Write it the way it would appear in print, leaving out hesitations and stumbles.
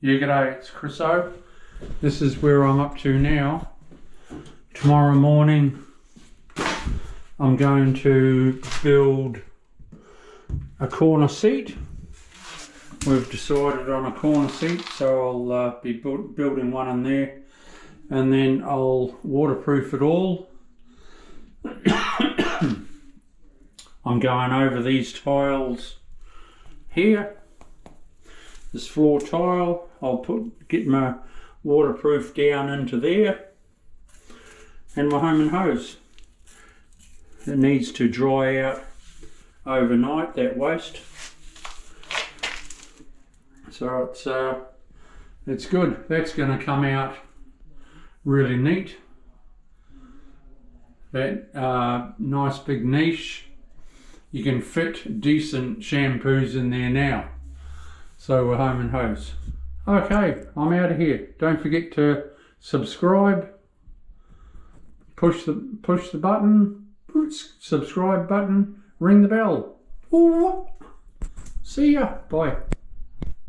Yeah, g'day, it's Chris O. This is where I'm up to now. Tomorrow morning I'm going to build a corner seat. We've decided on a corner seat, so I'll be building one in there, and then I'll waterproof it all. I'm going over these tiles here. This floor tile, I'll get my waterproof down into there, and my home and hose. It needs to dry out overnight, that waste. So it's good. That's going to come out really neat. That nice big niche. You can fit decent shampoos in there now. So we're home and hose. Okay, I'm out of here. Don't forget to subscribe. Push the button. Subscribe button. Ring the bell. Ooh. See ya. Bye.